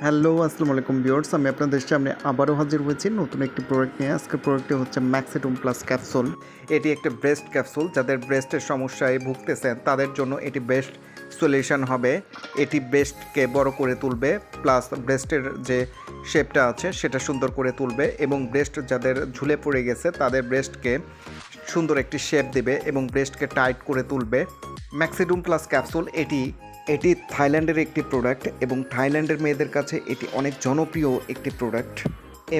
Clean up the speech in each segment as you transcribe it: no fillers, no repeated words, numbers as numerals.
Hello, আসসালামু আলাইকুম viewers. আমি আপনাদের সামনে আবারও হাজির হয়েছি নতুন একটি প্রোডাক্ট নিয়ে। আজকের প্রোডাক্টটি হচ্ছে ম্যাক্সিডুম প্লাস ক্যাপসুল। এটি একটা ব্রেস্ট ক্যাপসুল। যাদের ব্রেস্টের সমস্যায় ভুগতেছেন তাদের জন্য এটি বেস্ট সলিউশন হবে। এটি ব্রেস্টকে বড় করে তুলবে, প্লাস ব্রেস্টের যে শেপটা আছে সেটা সুন্দর করে তুলবে এবং ব্রেস্ট যাদের ঝুলে পড়ে গেছে তাদের ব্রেস্টকে সুন্দর একটি শেপ দেবে এবং ব্রেস্টকে টাইট করে তুলবে। ম্যাক্সিডুম প্লাস ক্যাপসুল এটি থাইল্যান্ডের একটি প্রোডাক্ট এবং থাইল্যান্ডের মেয়েদের কাছে এটি অনেক জনপ্রিয় একটি প্রোডাক্ট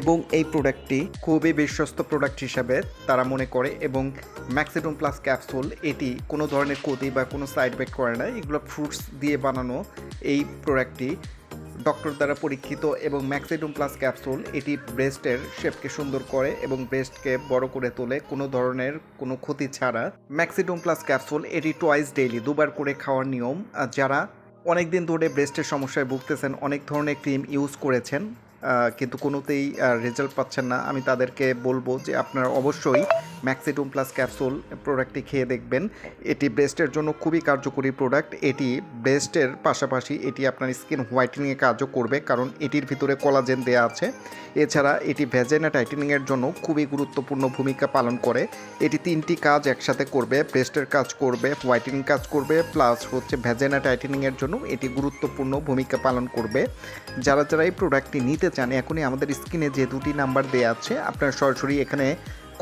এবং এই প্রোডাক্টটি খুবই বিশ্বস্ত প্রোডাক্ট হিসাবে তারা মনে করে এবং ম্যাক্সিডুম প্লাস ক্যাপসুল এটি কোনো ধরনের ক্ষতি বা কোনো সাইড এফেক্ট করে না। এগুলো ফ্রুটস দিয়ে বানানো এই প্রোডাক্টটি ডক্টর দ্বারা পরীক্ষিত এবং ম্যাক্সিডুম প্লাস ক্যাপসুল এটি ব্রেস্টের শেপকে সুন্দর করে এবং ব্রেস্টকে বড় করে তোলে কোনো ধরনের কোনো ক্ষতি ছাড়া। ম্যাক্সিডুম প্লাস ক্যাপসুল এটি টুয়াইস ডেইলি, দুবার করে খাওয়ার নিয়ম। আর যারা অনেক দিন ধরে ব্রেস্টের সমস্যায় ভুগতেছেন, অনেক ধরনের ক্রিম ইউজ করেছেন কিন্তু কোনোতেই রেজাল্ট পাচ্ছেন না, আমি তাদেরকে বলবো যে আপনারা অবশ্যই ম্যাক্সিডুম প্লাস ক্যাপসুল প্রোডাক্টটি খেয়ে দেখবেন। এটি ব্রেস্টের জন্য খুবই কার্যকরী প্রোডাক্ট। এটি ব্রেস্টের পাশাপাশি এটি আপনার স্কিন হোয়াইটেনিংয়ে কাজও করবে, কারণ এটির ভিতরে কোলাজেন দেওয়া আছে। এছাড়া এটি ভ্যাজাইনা টাইটেনিংয়ের জন্য খুবই গুরুত্বপূর্ণ ভূমিকা পালন করে। এটি 3টি কাজ একসাথে করবে, ব্রেস্টের কাজ করবে, হোয়াইটেনিং কাজ করবে, প্লাস হচ্ছে ভ্যাজাইনা টাইটেনিংয়ের জন্য এটি গুরুত্বপূর্ণ ভূমিকা পালন করবে। যারা এই প্রোডাক্টটি নিতে চান, এখনই আমাদের স্ক্রিনে যে 2টি নাম্বার দেওয়া আছে আপনারা সরাসরি এখানে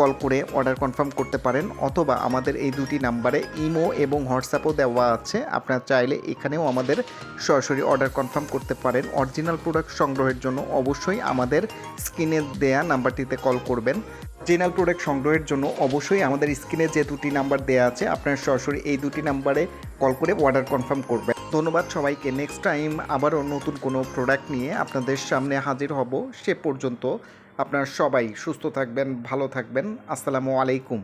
কল করে অর্ডার কনফার্ম করতে পারেন, অথবা আমাদের এই 2টি নাম্বারে ইমো এবং হোয়াটসঅ্যাপও দেওয়া আছে। আপনারা চাইলে এখানেও আমাদের সরাসরি অর্ডার কনফার্ম করতে পারেন। অরিজিনাল প্রোডাক্ট সংগ্রহের জন্য অবশ্যই আমাদের স্ক্রিনে দেয়া নাম্বারটিতে কল করবেন। অরিজিনাল প্রোডাক্ট সংগ্রহের জন্য অবশ্যই আমাদের স্ক্রিনে যে 2টি নাম্বার দেওয়া আছে আপনারা সরাসরি এই 2টি নাম্বারে কল করে অর্ডার কনফার্ম করবেন। ধন্যবাদ সবাইকে। নেক্সট টাইম আবারও নতুন কোনো প্রোডাক্ট নিয়ে আপনাদের সামনে হাজির হব। সে পর্যন্ত আপনারা সবাই সুস্থ থাকবেন, ভালো থাকবেন। আসসালামু আলাইকুম।